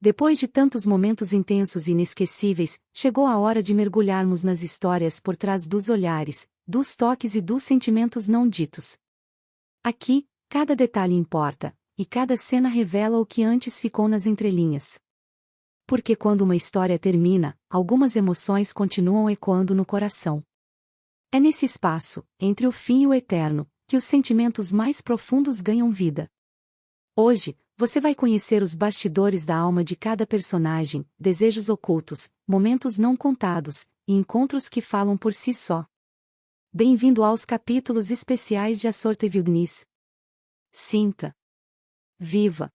Depois de tantos momentos intensos e inesquecíveis, chegou a hora de mergulharmos nas histórias por trás dos olhares, dos toques e dos sentimentos não ditos. Aqui, cada detalhe importa, e cada cena revela o que antes ficou nas entrelinhas. Porque quando uma história termina, algumas emoções continuam ecoando no coração. É nesse espaço, entre o fim e o eterno, que os sentimentos mais profundos ganham vida. Hoje, você vai conhecer os bastidores da alma de cada personagem, desejos ocultos, momentos não contados, e encontros que falam por si só. Bem-vindo aos capítulos especiais de A Sorte Viugnis. Sinta, viva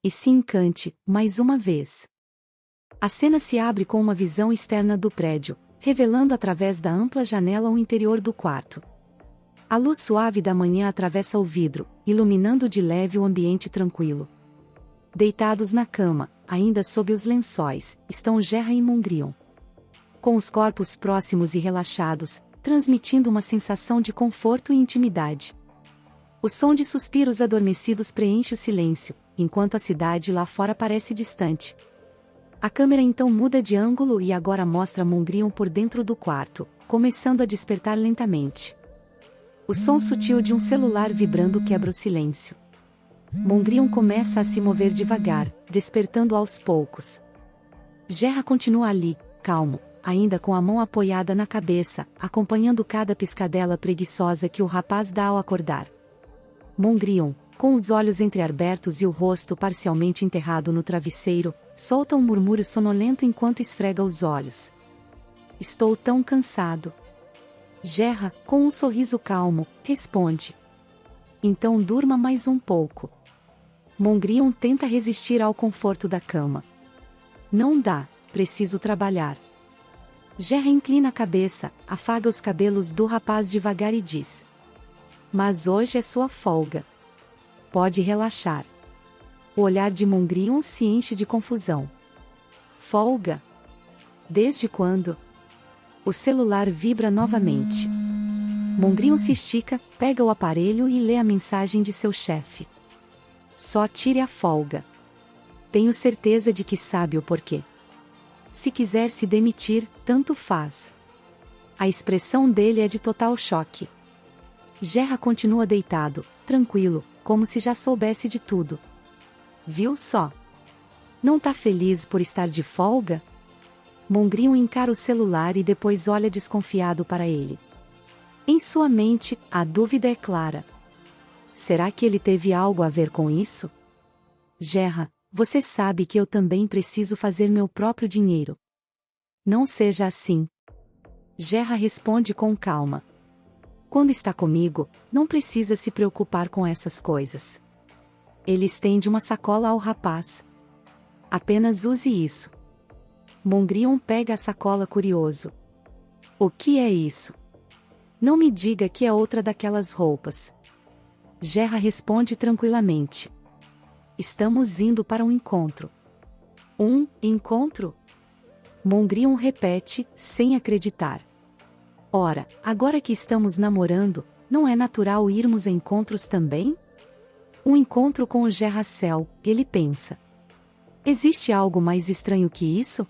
e se encante, mais uma vez. A cena se abre com uma visão externa do prédio, revelando através da ampla janela o interior do quarto. A luz suave da manhã atravessa o vidro, iluminando de leve o ambiente tranquilo. Deitados na cama, ainda sob os lençóis, estão Gerra e Mondrian. Com os corpos próximos e relaxados, transmitindo uma sensação de conforto e intimidade. O som de suspiros adormecidos preenche o silêncio, enquanto a cidade lá fora parece distante. A câmera então muda de ângulo e agora mostra Mondrian por dentro do quarto, começando a despertar lentamente. O som sutil de um celular vibrando quebra o silêncio. Mondrian começa a se mover devagar, despertando aos poucos. Gerra continua ali, calmo, ainda com a mão apoiada na cabeça, acompanhando cada piscadela preguiçosa que o rapaz dá ao acordar. Mondrian, com os olhos entreabertos e o rosto parcialmente enterrado no travesseiro, solta um murmúrio sonolento enquanto esfrega os olhos. Estou tão cansado. Gerra, com um sorriso calmo, responde. Então durma mais um pouco. Mondrian tenta resistir ao conforto da cama. Não dá, preciso trabalhar. Gerra inclina a cabeça, afaga os cabelos do rapaz devagar e diz. Mas hoje é sua folga. Pode relaxar. O olhar de Mondrian se enche de confusão. Folga? Desde quando? O celular vibra novamente. Mondrian se estica, pega o aparelho e lê a mensagem de seu chefe. Só tire a folga. Tenho certeza de que sabe o porquê. Se quiser se demitir, tanto faz. A expressão dele é de total choque. Gerra continua deitado, tranquilo, como se já soubesse de tudo. Viu só? Não tá feliz por estar de folga? Mondrian encara o celular e depois olha desconfiado para ele. Em sua mente, a dúvida é clara. Será que ele teve algo a ver com isso? Gerra, você sabe que eu também preciso fazer meu próprio dinheiro. Não seja assim. Gerra responde com calma. Quando está comigo, não precisa se preocupar com essas coisas. Ele estende uma sacola ao rapaz. Apenas use isso. Mondrian pega a sacola curioso. O que é isso? Não me diga que é outra daquelas roupas. Gerra responde tranquilamente. Estamos indo para um encontro. Um encontro? Mondrian repete, sem acreditar. Ora, agora que estamos namorando, não é natural irmos a encontros também? Um encontro com o Gerra-Cel, ele pensa. Existe algo mais estranho que isso?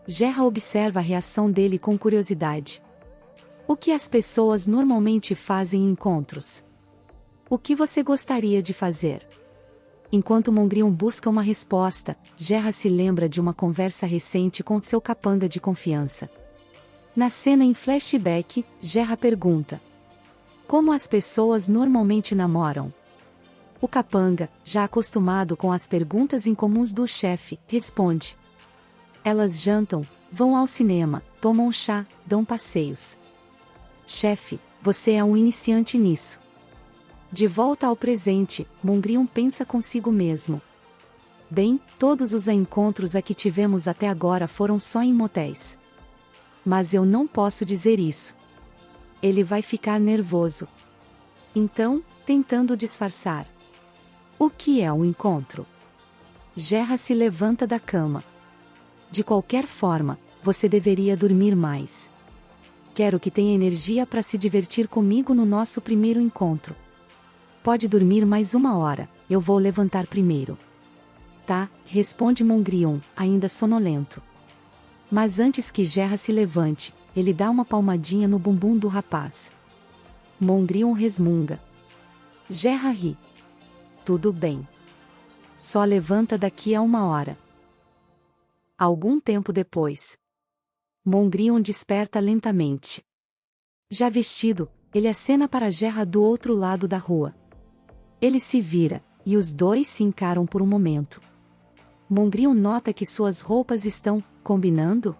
Gerra observa a reação dele com curiosidade. O que as pessoas normalmente fazem em encontros? O que você gostaria de fazer? Enquanto Mondrian busca uma resposta, Gerra se lembra de uma conversa recente com seu capanga de confiança. Na cena em flashback, Gerra pergunta. Como as pessoas normalmente namoram? O capanga, já acostumado com as perguntas incomuns do chefe, responde. Elas jantam, vão ao cinema, tomam chá, dão passeios. Chefe, você é um iniciante nisso. De volta ao presente, Mondrian pensa consigo mesmo. Bem, todos os encontros a que tivemos até agora foram só em motéis. Mas eu não posso dizer isso. Ele vai ficar nervoso. Então, tentando disfarçar. O que é um encontro? Gerra se levanta da cama. De qualquer forma, você deveria dormir mais. Quero que tenha energia para se divertir comigo no nosso primeiro encontro. Pode dormir mais 1 hora, eu vou levantar primeiro. Tá, responde Mongrion, ainda sonolento. Mas antes que Gerra se levante, ele dá uma palmadinha no bumbum do rapaz. Mongrion resmunga. Gerra ri. Tudo bem. Só levanta daqui a 1 hora. Algum tempo depois. Mongrion desperta lentamente. Já vestido, ele acena para Gerra do outro lado da rua. Ele se vira, e os dois se encaram por um momento. Mongrion nota que suas roupas estão combinando?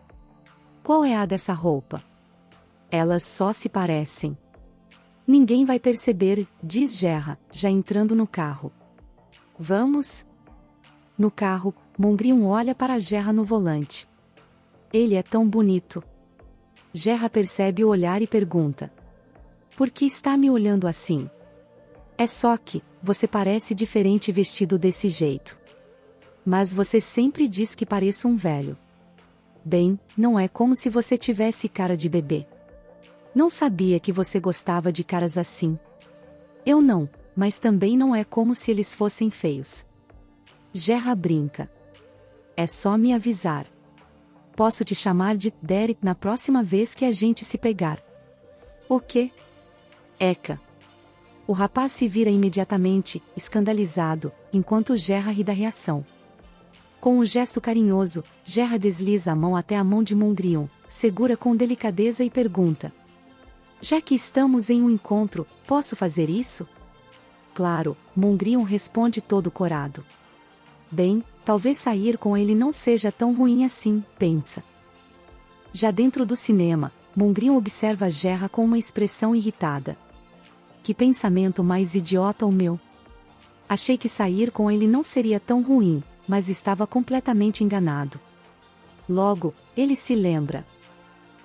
Qual é a dessa roupa? Elas só se parecem. Ninguém vai perceber, diz Gerra, já entrando no carro. Vamos? No carro, Mongrion olha para Gerra no volante. Ele é tão bonito. Gerra percebe o olhar e pergunta. Por que está me olhando assim? É só que, você parece diferente vestido desse jeito. Mas você sempre diz que pareço um velho. Bem, não é como se você tivesse cara de bebê. Não sabia que você gostava de caras assim. Eu não, mas também não é como se eles fossem feios. Gerra brinca. É só me avisar. Posso te chamar de Derek na próxima vez que a gente se pegar. O quê? Eca. O rapaz se vira imediatamente, escandalizado, enquanto Gerra ri da reação. Com um gesto carinhoso, Gerra desliza a mão até a mão de Mongrion, segura com delicadeza e pergunta. Já que estamos em um encontro, posso fazer isso? Claro, Mongrion responde todo corado. Bem, talvez sair com ele não seja tão ruim assim, pensa. Já dentro do cinema, Mongrion observa Gerra com uma expressão irritada. Que pensamento mais idiota o meu! Achei que sair com ele não seria tão ruim, mas estava completamente enganado. Logo, ele se lembra.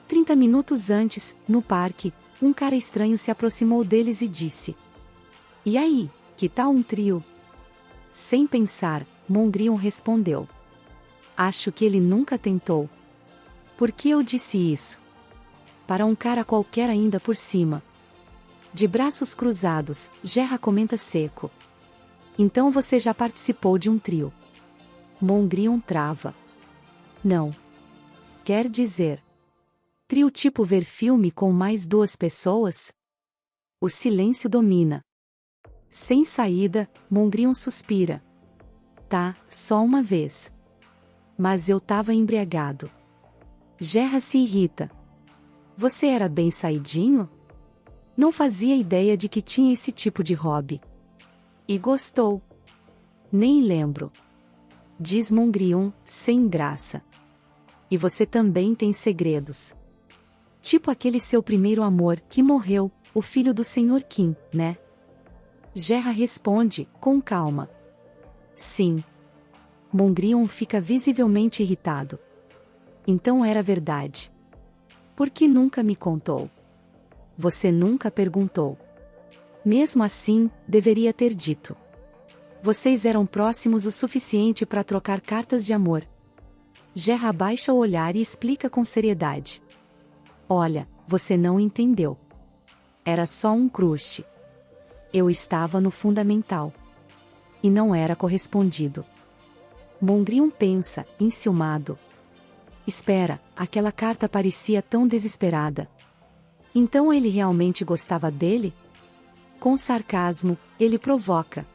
30 minutos antes, no parque, um cara estranho se aproximou deles e disse. E aí, que tal um trio? Sem pensar, Mongrion respondeu. Acho que ele nunca tentou. Por que eu disse isso? Para um cara qualquer ainda por cima. De braços cruzados, Gerra comenta seco. Então você já participou de um trio. Mongrion trava. Não. Quer dizer. Trio tipo ver filme com mais 2 pessoas? O silêncio domina. Sem saída, Mongrion suspira. Tá, só uma vez. Mas eu tava embriagado. Gerra se irrita. Você era bem saidinho? Não fazia ideia de que tinha esse tipo de hobby. E gostou? Nem lembro. Diz Mongrion, sem graça. E você também tem segredos. Tipo aquele seu primeiro amor, que morreu, o filho do Sr. Kim, né? Gerra responde, com calma. Sim. Mongrion fica visivelmente irritado. Então era verdade. Por que nunca me contou? Você nunca perguntou. Mesmo assim, deveria ter dito. Vocês eram próximos o suficiente para trocar cartas de amor. Gerra abaixa o olhar e explica com seriedade. Olha, você não entendeu. Era só um crush. Eu estava no fundamental. E não era correspondido. Mongrion pensa, enciumado. Espera, aquela carta parecia tão desesperada. Então ele realmente gostava dele? Com sarcasmo, ele provoca.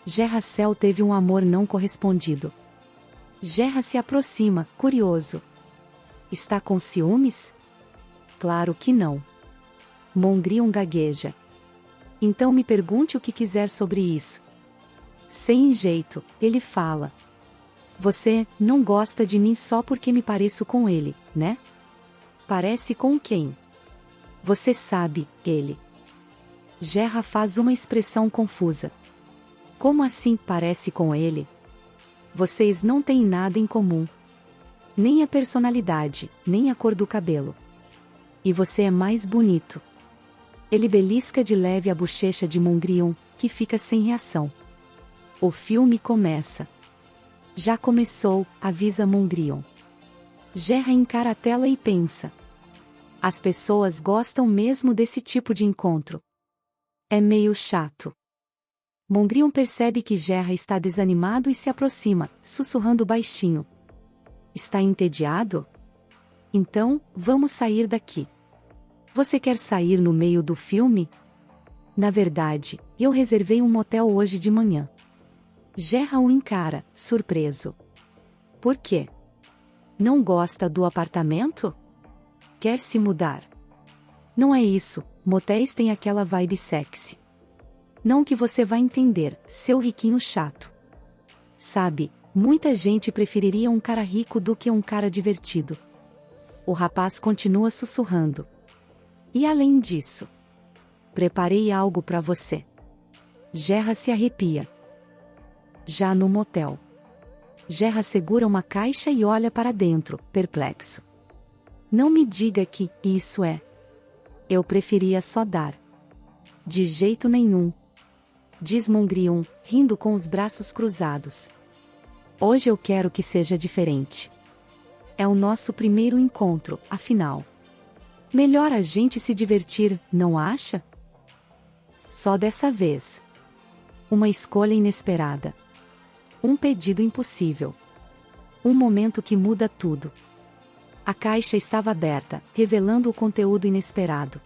Gerra Cell teve um amor não correspondido. Gerra se aproxima, curioso. Está com ciúmes? Claro que não. Mongrion gagueja. Então me pergunte o que quiser sobre isso. Sem jeito, ele fala. Você não gosta de mim só porque me pareço com ele, né? Parece com quem? Você sabe, ele. Gerra faz uma expressão confusa. Como assim parece com ele? Vocês não têm nada em comum. Nem a personalidade, nem a cor do cabelo. E você é mais bonito. Ele belisca de leve a bochecha de Mongrion, que fica sem reação. O filme começa. Já começou, avisa Mongrion. Gerra encara a tela e pensa. As pessoas gostam mesmo desse tipo de encontro. É meio chato. Mongrion percebe que Gerra está desanimado e se aproxima, sussurrando baixinho. Está entediado? Então, vamos sair daqui. Você quer sair no meio do filme? Na verdade, eu reservei um motel hoje de manhã. Gerra o encara, surpreso. Por quê? Não gosta do apartamento? Quer se mudar? Não é isso, motéis têm aquela vibe sexy. Não que você vai entender, seu riquinho chato. Sabe, muita gente preferiria um cara rico do que um cara divertido. O rapaz continua sussurrando. E além disso, preparei algo para você. Gerra se arrepia. Já no motel. Gerra segura uma caixa e olha para dentro, perplexo. Não me diga que isso é. Eu preferia só dar. De jeito nenhum. Diz Mongrion, rindo com os braços cruzados. Hoje eu quero que seja diferente. É o nosso primeiro encontro, afinal. Melhor a gente se divertir, não acha? Só dessa vez. Uma escolha inesperada. Um pedido impossível. Um momento que muda tudo. A caixa estava aberta, revelando o conteúdo inesperado.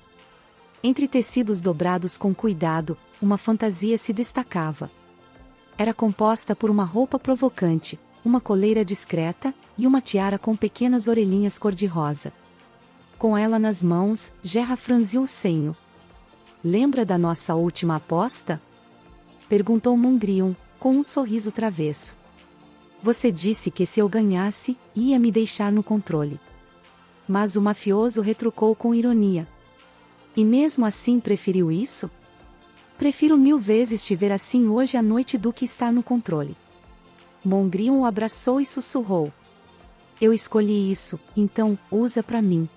Entre tecidos dobrados com cuidado, uma fantasia se destacava. Era composta por uma roupa provocante, uma coleira discreta, e uma tiara com pequenas orelhinhas cor-de-rosa. Com ela nas mãos, Gerra franziu o senho. Lembra da nossa última aposta? Perguntou Mongrion, com um sorriso travesso. Você disse que se eu ganhasse, ia me deixar no controle. Mas o mafioso retrucou com ironia. E mesmo assim preferiu isso? Prefiro 1000 vezes te ver assim hoje à noite do que estar no controle. Mongrion o abraçou e sussurrou. Eu escolhi isso, então, usa pra mim.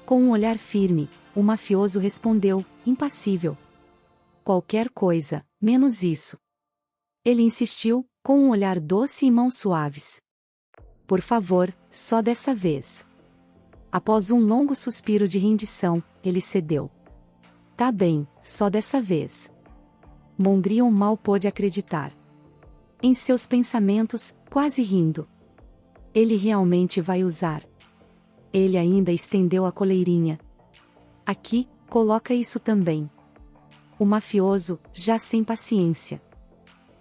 Com um olhar firme, o mafioso respondeu, impassível. Qualquer coisa, menos isso. Ele insistiu, com um olhar doce e mãos suaves. Por favor, só dessa vez. Após um longo suspiro de rendição, ele cedeu. Tá bem, só dessa vez. Mongrion mal pôde acreditar. Em seus pensamentos, quase rindo. Ele realmente vai usar. Ele ainda estendeu a coleirinha. Aqui, coloca isso também. O mafioso, já sem paciência.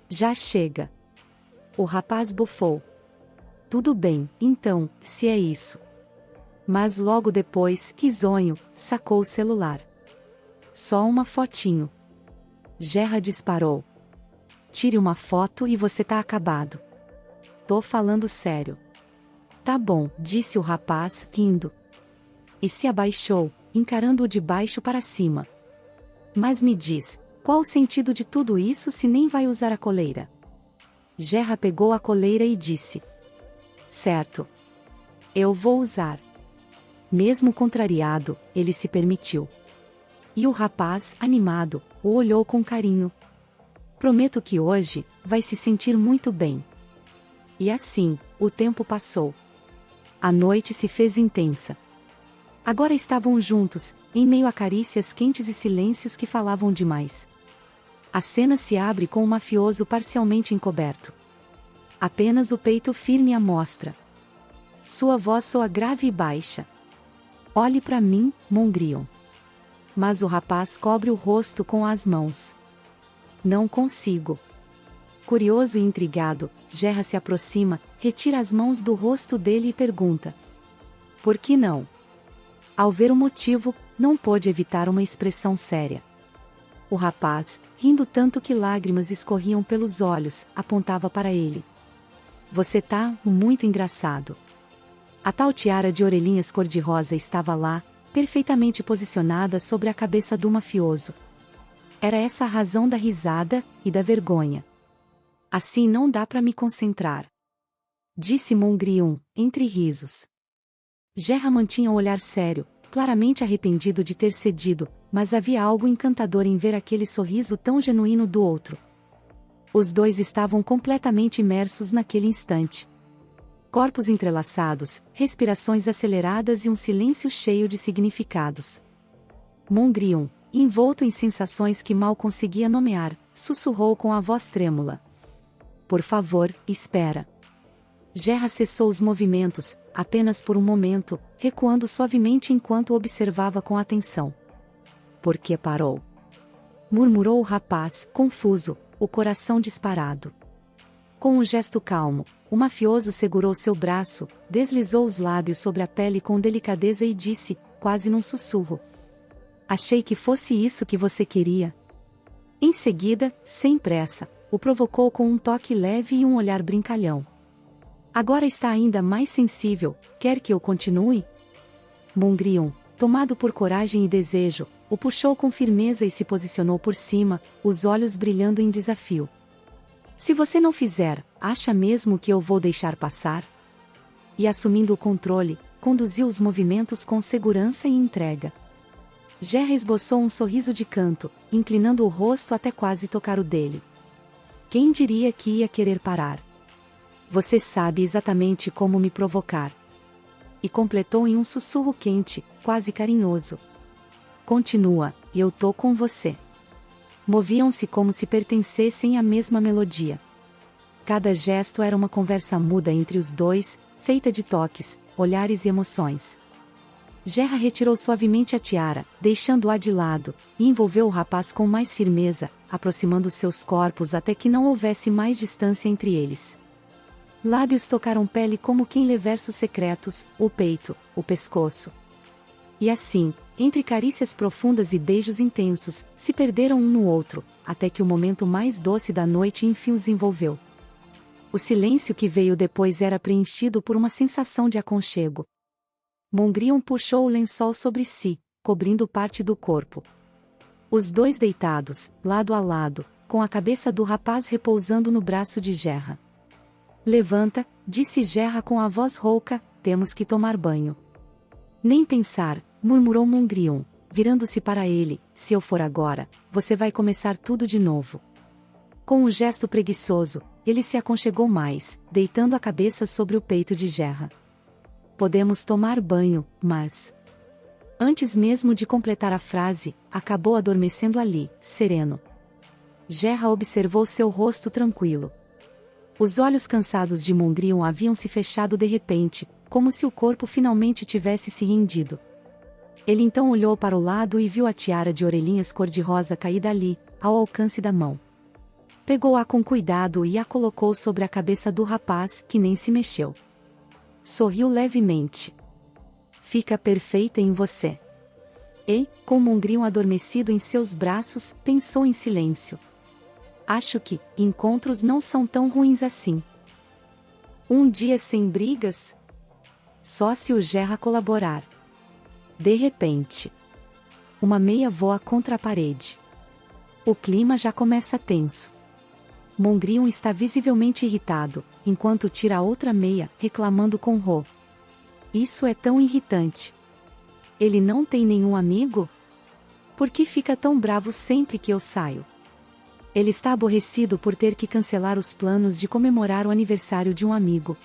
Já chega. O rapaz bufou. Tudo bem, então, se é isso. Mas logo depois, risonho, sacou o celular. Só uma fotinho. Gerra disparou. Tire uma foto e você tá acabado. Tô falando sério. Tá bom, disse o rapaz, rindo. E se abaixou, encarando-o de baixo para cima. Mas me diz, qual o sentido de tudo isso se nem vai usar a coleira? Gerra pegou a coleira e disse. Certo. Eu vou usar. Mesmo contrariado, ele se permitiu. E o rapaz, animado, o olhou com carinho. Prometo que hoje, vai se sentir muito bem. E assim, o tempo passou. A noite se fez intensa. Agora estavam juntos, em meio a carícias quentes e silêncios que falavam demais. A cena se abre com o mafioso parcialmente encoberto. Apenas o peito firme à mostra. Sua voz soa grave e baixa. Olhe para mim, Mongrion. Mas o rapaz cobre o rosto com as mãos. Não consigo. Curioso e intrigado, Gerra se aproxima, retira as mãos do rosto dele e pergunta. Por que não? Ao ver o motivo, não pôde evitar uma expressão séria. O rapaz, rindo tanto que lágrimas escorriam pelos olhos, apontava para ele. Você tá muito engraçado. A tal tiara de orelhinhas cor-de-rosa estava lá, perfeitamente posicionada sobre a cabeça do mafioso. Era essa a razão da risada e da vergonha. Assim não dá para me concentrar. Disse Mongrion, entre risos. Gerra mantinha o olhar sério, claramente arrependido de ter cedido, mas havia algo encantador em ver aquele sorriso tão genuíno do outro. Os dois estavam completamente imersos naquele instante. Corpos entrelaçados, respirações aceleradas e um silêncio cheio de significados. Mongrion, envolto em sensações que mal conseguia nomear, sussurrou com a voz trêmula. Por favor, espera. Gerra cessou os movimentos, apenas por um momento, recuando suavemente enquanto observava com atenção. Por que parou? Murmurou o rapaz, confuso, o coração disparado. Com um gesto calmo, o mafioso segurou seu braço, deslizou os lábios sobre a pele com delicadeza e disse, quase num sussurro. Achei que fosse isso que você queria. Em seguida, sem pressa, o provocou com um toque leve e um olhar brincalhão. Agora está ainda mais sensível, quer que eu continue? Montgryon, tomado por coragem e desejo, o puxou com firmeza e se posicionou por cima, os olhos brilhando em desafio. Se você não fizer, acha mesmo que eu vou deixar passar? E assumindo o controle, conduziu os movimentos com segurança e entrega. Gerra esboçou um sorriso de canto, inclinando o rosto até quase tocar o dele. Quem diria que ia querer parar? Você sabe exatamente como me provocar. E completou em um sussurro quente, quase carinhoso. Continua, eu tô com você. Moviam-se como se pertencessem à mesma melodia. Cada gesto era uma conversa muda entre os dois, feita de toques, olhares e emoções. Gerra retirou suavemente a tiara, deixando-a de lado, e envolveu o rapaz com mais firmeza, aproximando seus corpos até que não houvesse mais distância entre eles. Lábios tocaram pele como quem lê versos secretos, o peito, o pescoço. E assim, entre carícias profundas e beijos intensos, se perderam um no outro, até que o momento mais doce da noite enfim os envolveu. O silêncio que veio depois era preenchido por uma sensação de aconchego. Montgryon puxou o lençol sobre si, cobrindo parte do corpo. Os dois deitados, lado a lado, com a cabeça do rapaz repousando no braço de Gerra. Levanta, disse Gerra com a voz rouca, temos que tomar banho. Nem pensar, murmurou Montgryon, virando-se para ele, se eu for agora, você vai começar tudo de novo. Com um gesto preguiçoso, ele se aconchegou mais, deitando a cabeça sobre o peito de Gerra. Podemos tomar banho, mas... Antes mesmo de completar a frase, acabou adormecendo ali, sereno. Gerra observou seu rosto tranquilo. Os olhos cansados de Montgryon haviam se fechado de repente, como se o corpo finalmente tivesse se rendido. Ele então olhou para o lado e viu a tiara de orelhinhas cor-de-rosa caída ali, ao alcance da mão. Pegou-a com cuidado e a colocou sobre a cabeça do rapaz, que nem se mexeu. Sorriu levemente. Fica perfeita em você. E, com Montgryon adormecido em seus braços, pensou em silêncio. Acho que encontros não são tão ruins assim. Um dia sem brigas? Só se o Gerra colaborar. De repente, uma meia voa contra a parede. O clima já começa tenso. Montgryon está visivelmente irritado, enquanto tira a outra meia, reclamando com Ro. Isso é tão irritante. Ele não tem nenhum amigo? Por que fica tão bravo sempre que eu saio? Ele está aborrecido por ter que cancelar os planos de comemorar o aniversário de um amigo.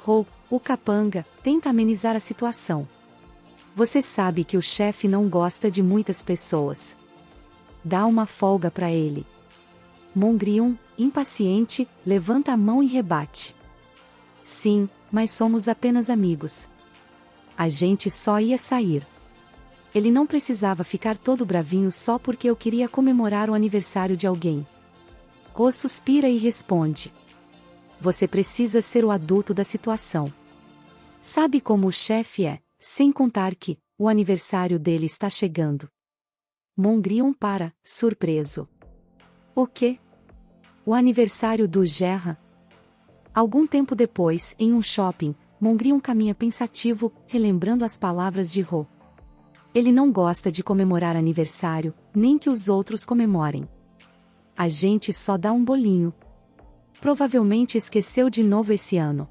Ro, o capanga, tenta amenizar a situação. Você sabe que o chefe não gosta de muitas pessoas. Dá uma folga para ele. Montgryon, impaciente, levanta a mão e rebate. Sim, mas somos apenas amigos. A gente só ia sair. Ele não precisava ficar todo bravinho só porque eu queria comemorar o aniversário de alguém. Ro suspira e responde. Você precisa ser o adulto da situação. Sabe como o chefe é, sem contar que o aniversário dele está chegando. Montgryon para, surpreso. O quê? O aniversário do Gerra? Algum tempo depois, em um shopping, Montgryon caminha pensativo, relembrando as palavras de Ro. Ele não gosta de comemorar aniversário, nem que os outros comemorem. A gente só dá um bolinho. Provavelmente esqueceu de novo esse ano.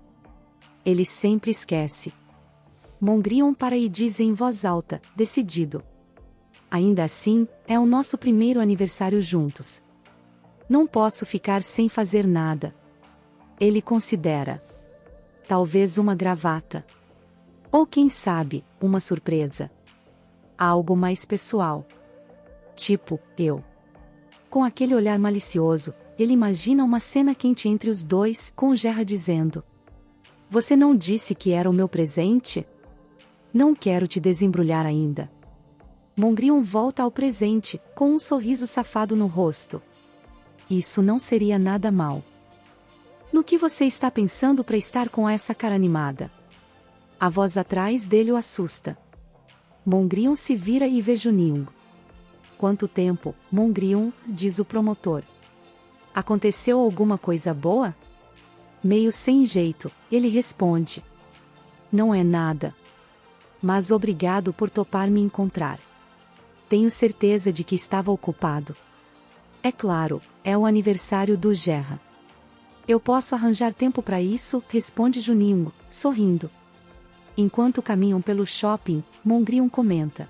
Ele sempre esquece. Montgryon para e diz em voz alta, decidido. Ainda assim, é o nosso primeiro aniversário juntos. Não posso ficar sem fazer nada. Ele considera. Talvez uma gravata. Ou quem sabe, uma surpresa. Algo mais pessoal. Tipo, eu. Com aquele olhar malicioso, ele imagina uma cena quente entre os dois, com Gerra dizendo: "Você não disse que era o meu presente? Não quero te desembrulhar ainda." Mongrion volta ao presente, com um sorriso safado no rosto. Isso não seria nada mal. No que você está pensando para estar com essa cara animada? A voz atrás dele o assusta. Mongrion se vira e vê Juninho. Quanto tempo, Mongrion, diz o promotor. Aconteceu alguma coisa boa? Meio sem jeito, ele responde. Não é nada. Mas obrigado por topar me encontrar. Tenho certeza de que estava ocupado. É claro, é o aniversário do Gerra. Eu posso arranjar tempo para isso, responde Juninho, sorrindo. Enquanto caminham pelo shopping, Mongrion comenta.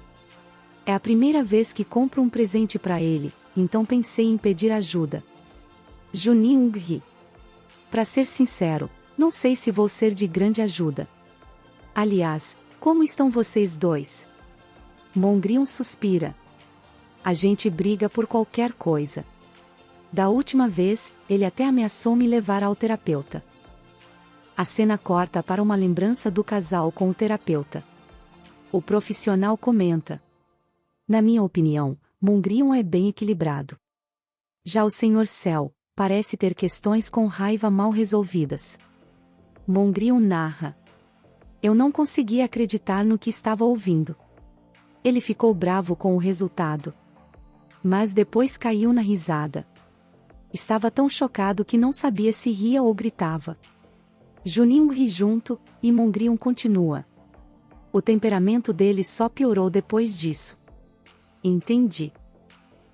É a primeira vez que compro um presente para ele, então pensei em pedir ajuda. Juninho ri. Para ser sincero, não sei se vou ser de grande ajuda. Aliás, como estão vocês dois? Mongrion suspira. A gente briga por qualquer coisa. Da última vez, ele até ameaçou me levar ao terapeuta. A cena corta para uma lembrança do casal com o terapeuta. O profissional comenta. Na minha opinião, Mongrion é bem equilibrado. Já o Sr. Cell parece ter questões com raiva mal resolvidas. Mongrion narra. Eu não conseguia acreditar no que estava ouvindo. Ele ficou bravo com o resultado. Mas depois caiu na risada. Estava tão chocado que não sabia se ria ou gritava. Juninho ri junto, e Mongrion continua. O temperamento dele só piorou depois disso. Entendi.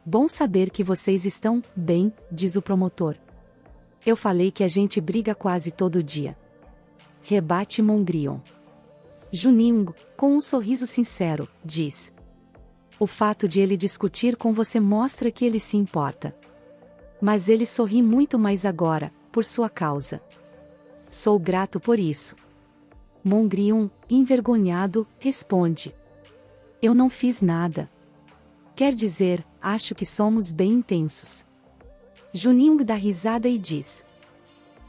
Bom saber que vocês estão bem, diz o promotor. Eu falei que a gente briga quase todo dia. Rebate Mongrion. Juninho, com um sorriso sincero, diz. O fato de ele discutir com você mostra que ele se importa. Mas ele sorri muito mais agora, por sua causa. Sou grato por isso. Mongrion, envergonhado, responde. Eu não fiz nada. Quer dizer, acho que somos bem intensos. Juninho dá risada e diz.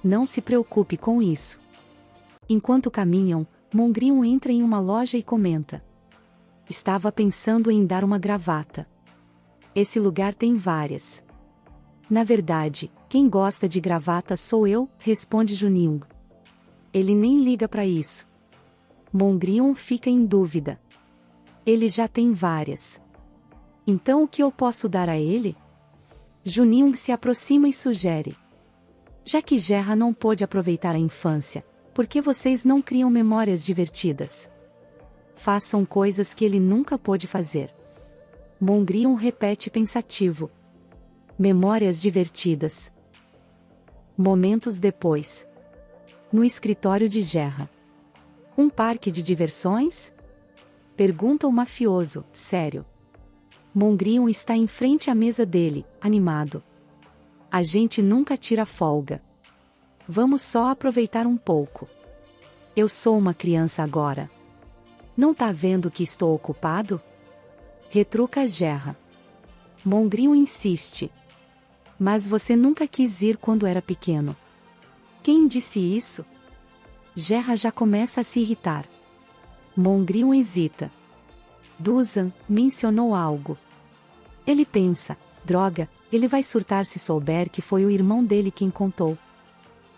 Não se preocupe com isso. Enquanto caminham, Mongrion entra em uma loja e comenta. Estava pensando em dar uma gravata. Esse lugar tem várias. Na verdade, quem gosta de gravata sou eu, responde Juninho. Ele nem liga para isso. Mongrion fica em dúvida. Ele já tem várias. Então o que eu posso dar a ele? Juninho se aproxima e sugere. Já que Gerra não pôde aproveitar a infância, por que vocês não criam memórias divertidas? Façam coisas que ele nunca pôde fazer. Mongrion repete pensativo. Memórias divertidas. Momentos depois. No escritório de Gerra. Um parque de diversões? Pergunta o mafioso, sério. Mongrion está em frente à mesa dele, animado. A gente nunca tira folga. Vamos só aproveitar um pouco. Eu sou uma criança agora. Não tá vendo que estou ocupado? Retruca Gerra. Mongrion insiste. Mas você nunca quis ir quando era pequeno. Quem disse isso? Gerra já começa a se irritar. Mongrion hesita. Duzan mencionou algo. Ele pensa, droga, ele vai surtar se souber que foi o irmão dele quem contou.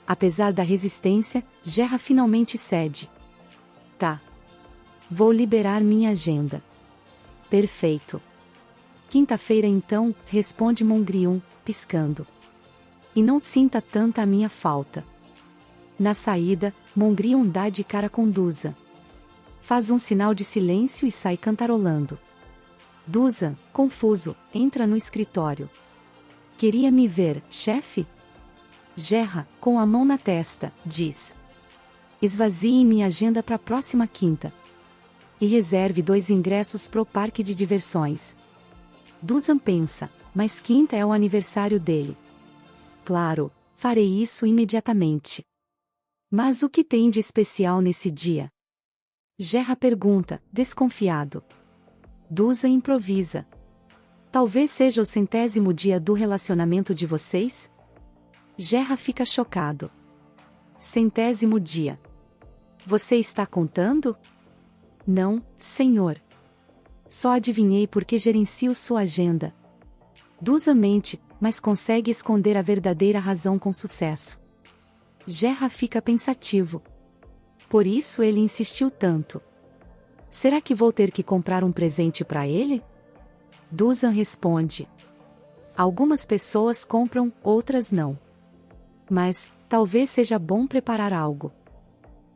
Apesar da resistência, Gerra finalmente cede. Tá. Vou liberar minha agenda. Perfeito. Quinta-feira então, responde Mongrion, piscando. E não sinta tanta a minha falta. Na saída, Mongrion dá de cara com Duzan. Faz um sinal de silêncio e sai cantarolando. Duzan, confuso, entra no escritório. Queria me ver, chefe? Gerra, com a mão na testa, diz. Esvazie minha agenda para a próxima quinta. E reserve 2 ingressos pro parque de diversões. Duzan pensa, mas quinta é o aniversário dele. Claro, farei isso imediatamente. Mas o que tem de especial nesse dia? Gerra pergunta, desconfiado. Duzan improvisa. Talvez seja o 100º dia do relacionamento de vocês? Gerra fica chocado. 100º dia. Você está contando? Não, senhor. Só adivinhei porque gerencio sua agenda. Dusa mente, mas consegue esconder a verdadeira razão com sucesso. Gerra fica pensativo. Por isso ele insistiu tanto. Será que vou ter que comprar um presente para ele? Dusan responde. Algumas pessoas compram, outras não. Mas, talvez seja bom preparar algo.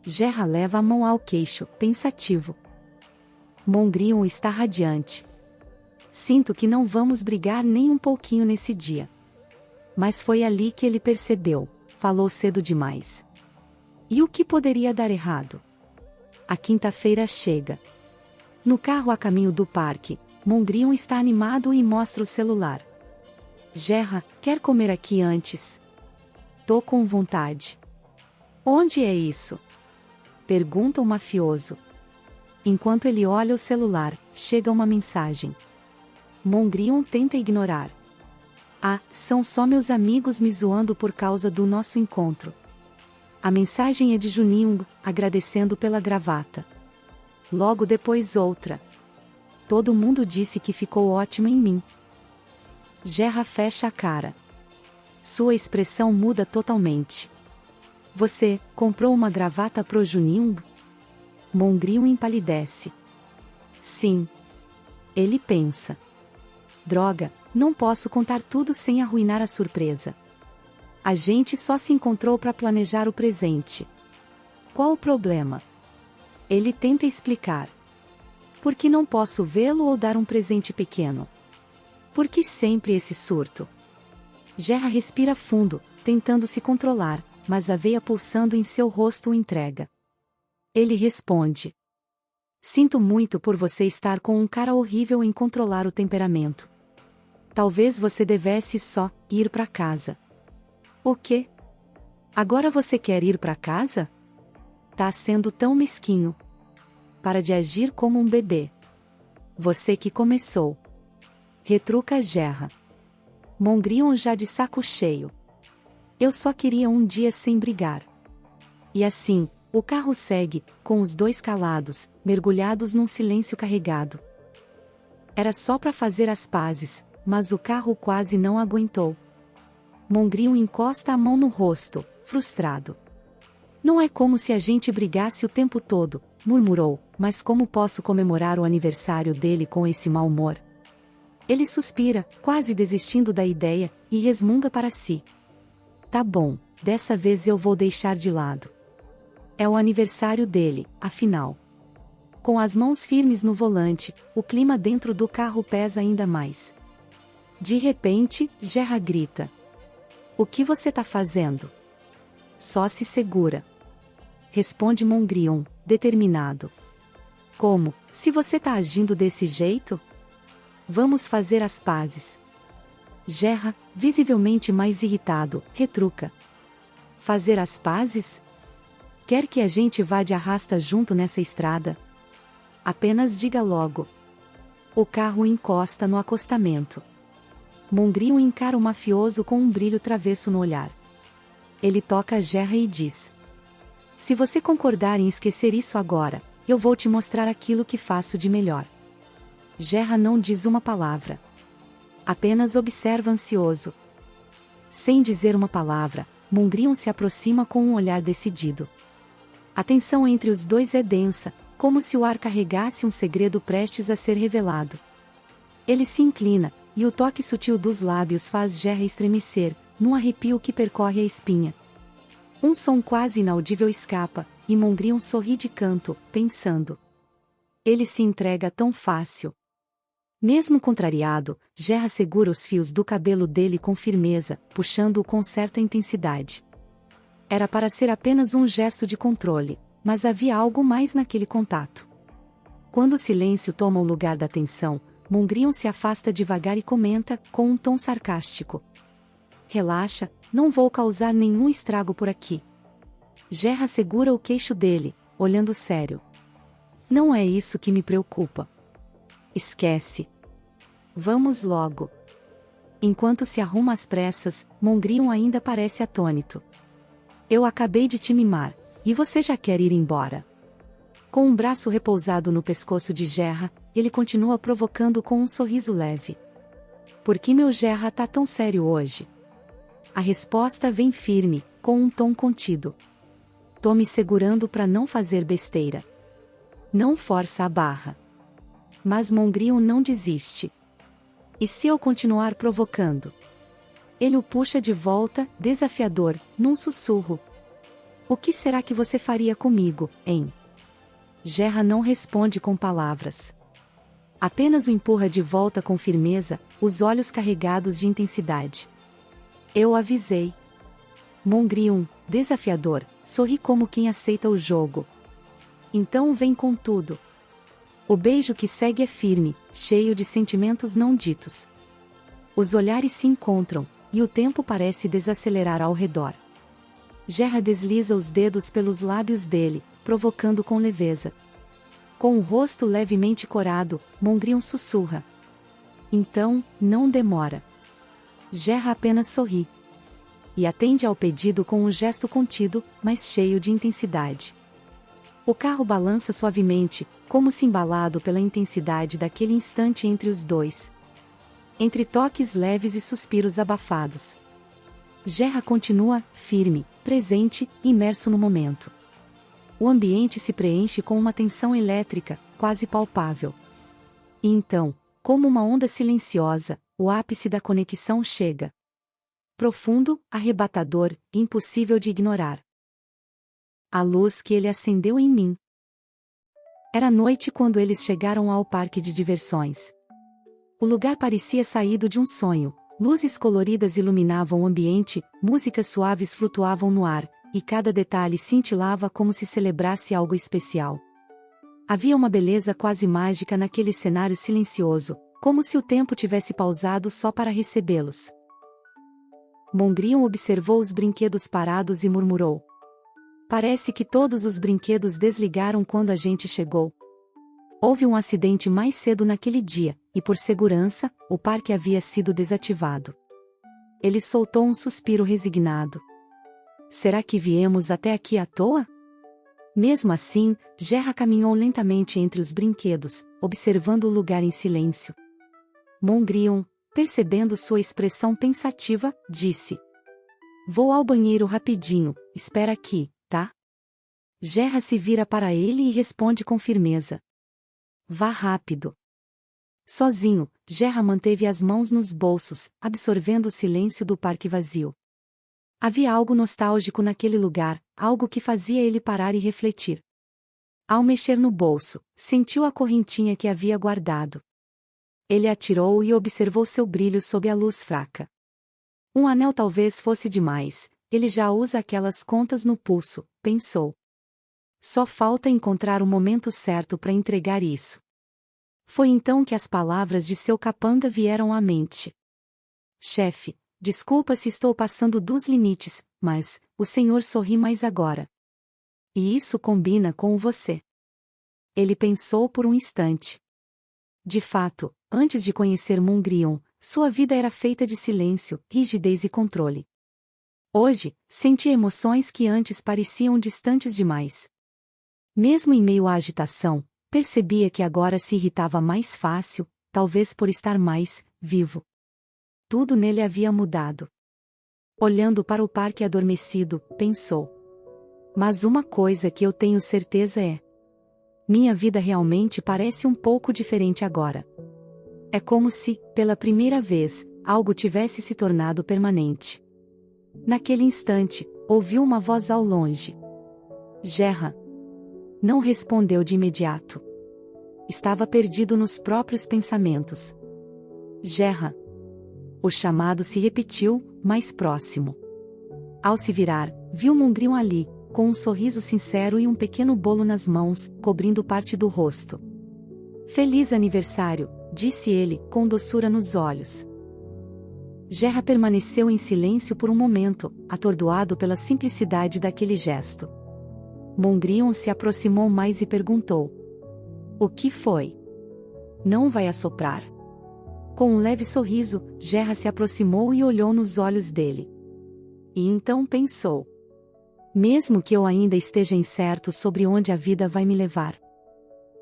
Gerra leva a mão ao queixo, pensativo. Mondrian está radiante. Sinto que não vamos brigar nem um pouquinho nesse dia. Mas foi ali que ele percebeu, falou cedo demais. E o que poderia dar errado? A quinta-feira chega. No carro a caminho do parque, Mondrian está animado e mostra o celular. Gerra, quer comer aqui antes? Tô com vontade. Onde é isso? Pergunta o mafioso. Enquanto ele olha o celular, chega uma mensagem. Mondrian tenta ignorar. Ah, são só meus amigos me zoando por causa do nosso encontro. A mensagem é de Juninho, agradecendo pela gravata. Logo depois outra. Todo mundo disse que ficou ótima em mim. Gerra fecha a cara. Sua expressão muda totalmente. Você comprou uma gravata pro Juninho? Mondrian empalidece. Sim. Ele pensa. Droga, não posso contar tudo sem arruinar a surpresa. A gente só se encontrou para planejar o presente. Qual o problema? Ele tenta explicar. Por que não posso vê-lo ou dar um presente pequeno? Por que sempre esse surto? Gerra respira fundo, tentando se controlar, mas a veia pulsando em seu rosto o entrega. Ele responde. Sinto muito por você estar com um cara horrível em controlar o temperamento. Talvez você devesse só ir para casa. O quê? Agora você quer ir para casa? Tá sendo tão mesquinho. Para de agir como um bebê. Você que começou. Retruca Gerra. Mondrian já de saco cheio. Eu só queria um dia sem brigar. E assim, o carro segue, com os dois calados, mergulhados num silêncio carregado. Era só para fazer as pazes, mas o carro quase não aguentou. Mondrian encosta a mão no rosto, frustrado. Não é como se a gente brigasse o tempo todo, murmurou, mas como posso comemorar o aniversário dele com esse mau humor? Ele suspira, quase desistindo da ideia, e resmunga para si. Tá bom, dessa vez eu vou deixar de lado. É o aniversário dele, afinal. Com as mãos firmes no volante, o clima dentro do carro pesa ainda mais. De repente, Gerra grita. O que você tá fazendo? Só se segura. Responde Mondrian, determinado. Como, se você tá agindo desse jeito? Vamos fazer as pazes. Gerra, visivelmente mais irritado, retruca. Fazer as pazes? Quer que a gente vá de arrasta junto nessa estrada? Apenas diga logo. O carro encosta no acostamento. Mondrian encara o mafioso com um brilho travesso no olhar. Ele toca a Gerra e diz. Se você concordar em esquecer isso agora, eu vou te mostrar aquilo que faço de melhor. Gerra não diz uma palavra. Apenas observa ansioso. Sem dizer uma palavra, Mondrian se aproxima com um olhar decidido. A tensão entre os dois é densa, como se o ar carregasse um segredo prestes a ser revelado. Ele se inclina, e o toque sutil dos lábios faz Gerra estremecer, num arrepio que percorre a espinha. Um som quase inaudível escapa, e Mondrian sorri de canto, pensando. Ele se entrega tão fácil. Mesmo contrariado, Gerra segura os fios do cabelo dele com firmeza, puxando-o com certa intensidade. Era para ser apenas um gesto de controle, mas havia algo mais naquele contato. Quando o silêncio toma o lugar da tensão, Mondrian se afasta devagar e comenta, com um tom sarcástico. Relaxa, não vou causar nenhum estrago por aqui. Gerra segura o queixo dele, olhando sério. Não é isso que me preocupa. Esquece. Vamos logo. Enquanto se arruma às pressas, Mongrion ainda parece atônito. Eu acabei de te mimar, e você já quer ir embora. Com um braço repousado no pescoço de Gerra, ele continua provocando com um sorriso leve. Por que meu Gerra tá tão sério hoje? A resposta vem firme, com um tom contido. Tô me segurando para não fazer besteira. Não força a barra. Mas Mongrion não desiste. E se eu continuar provocando? Ele o puxa de volta, desafiador, num sussurro. O que será que você faria comigo, hein? Gerra não responde com palavras. Apenas o empurra de volta com firmeza, os olhos carregados de intensidade. Eu avisei. Mongrion, desafiador, sorri como quem aceita o jogo. Então vem com tudo. O beijo que segue é firme, cheio de sentimentos não ditos. Os olhares se encontram, e o tempo parece desacelerar ao redor. Gerra desliza os dedos pelos lábios dele, provocando com leveza. Com o rosto levemente corado, Mongrion sussurra. Então, não demora. Gerra apenas sorri. E atende ao pedido com um gesto contido, mas cheio de intensidade. O carro balança suavemente, como se embalado pela intensidade daquele instante entre os dois. Entre toques leves e suspiros abafados. Gerra continua, firme, presente, imerso no momento. O ambiente se preenche com uma tensão elétrica, quase palpável. E então, como uma onda silenciosa, o ápice da conexão chega. Profundo, arrebatador, impossível de ignorar. A luz que ele acendeu em mim. Era noite quando eles chegaram ao parque de diversões. O lugar parecia saído de um sonho, luzes coloridas iluminavam o ambiente, músicas suaves flutuavam no ar, e cada detalhe cintilava como se celebrasse algo especial. Havia uma beleza quase mágica naquele cenário silencioso, como se o tempo tivesse pausado só para recebê-los. Mongrion observou os brinquedos parados e murmurou. Parece que todos os brinquedos desligaram quando a gente chegou. Houve um acidente mais cedo naquele dia, e por segurança, o parque havia sido desativado. Ele soltou um suspiro resignado. Será que viemos até aqui à toa? Mesmo assim, Gerra caminhou lentamente entre os brinquedos, observando o lugar em silêncio. Mongrion, percebendo sua expressão pensativa, disse. Vou ao banheiro rapidinho, espera aqui, tá? Gerra se vira para ele e responde com firmeza. Vá rápido. Sozinho, Gerra manteve as mãos nos bolsos, absorvendo o silêncio do parque vazio. Havia algo nostálgico naquele lugar, algo que fazia ele parar e refletir. Ao mexer no bolso, sentiu a correntinha que havia guardado. Ele a tirou e observou seu brilho sob a luz fraca. Um anel talvez fosse demais, ele já usa aquelas contas no pulso, pensou. Só falta encontrar o momento certo para entregar isso. Foi então que as palavras de seu capanga vieram à mente. Chefe, desculpa se estou passando dos limites, mas o senhor sorri mais agora. E isso combina com você. Ele pensou por um instante. De fato, antes de conhecer Mongrion, sua vida era feita de silêncio, rigidez e controle. Hoje, sentia emoções que antes pareciam distantes demais. Mesmo em meio à agitação, percebia que agora se irritava mais fácil, talvez por estar mais vivo. Tudo nele havia mudado. Olhando para o parque adormecido, pensou. Mas uma coisa que eu tenho certeza é: minha vida realmente parece um pouco diferente agora. É como se, pela primeira vez, algo tivesse se tornado permanente. Naquele instante, ouviu uma voz ao longe. Gerra. Não respondeu de imediato. Estava perdido nos próprios pensamentos. Gerra. O chamado se repetiu, mais próximo. Ao se virar, viu Mongrion ali, com um sorriso sincero e um pequeno bolo nas mãos, cobrindo parte do rosto. Feliz aniversário, disse ele, com doçura nos olhos. Gerra permaneceu em silêncio por um momento, atordoado pela simplicidade daquele gesto. Mongrion se aproximou mais e perguntou. O que foi? Não vai assoprar? Com um leve sorriso, Gerra se aproximou e olhou nos olhos dele. E então pensou: mesmo que eu ainda esteja incerto sobre onde a vida vai me levar.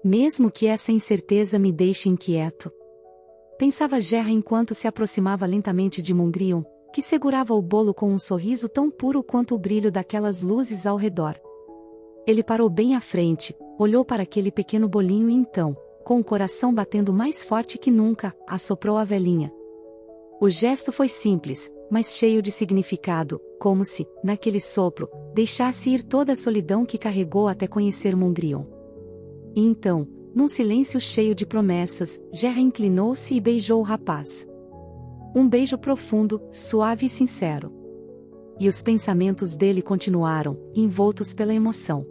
Mesmo que essa incerteza me deixe inquieto. Pensava Gerra enquanto se aproximava lentamente de Montgryon, que segurava o bolo com um sorriso tão puro quanto o brilho daquelas luzes ao redor. Ele parou bem à frente, olhou para aquele pequeno bolinho e então, com o coração batendo mais forte que nunca, assoprou a velhinha. O gesto foi simples, mas cheio de significado, como se, naquele sopro, deixasse ir toda a solidão que carregou até conhecer Montgryon. E então, num silêncio cheio de promessas, Gerra inclinou-se e beijou o rapaz. Um beijo profundo, suave e sincero. E os pensamentos dele continuaram, envoltos pela emoção.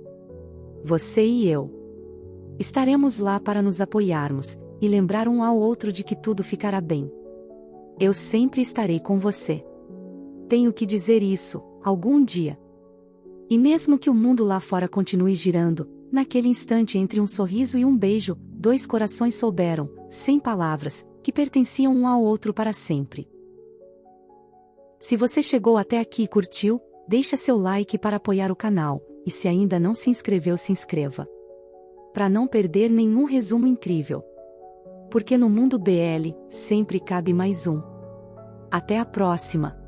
Você e eu. Estaremos lá para nos apoiarmos, e lembrar um ao outro de que tudo ficará bem. Eu sempre estarei com você. Tenho que dizer isso, algum dia. E mesmo que o mundo lá fora continue girando, naquele instante entre um sorriso e um beijo, dois corações souberam, sem palavras, que pertenciam um ao outro para sempre. Se você chegou até aqui e curtiu, deixa seu like para apoiar o canal, e se ainda não se inscreveu, se inscreva. Para não perder nenhum resumo incrível. Porque no mundo BL, sempre cabe mais um. Até a próxima!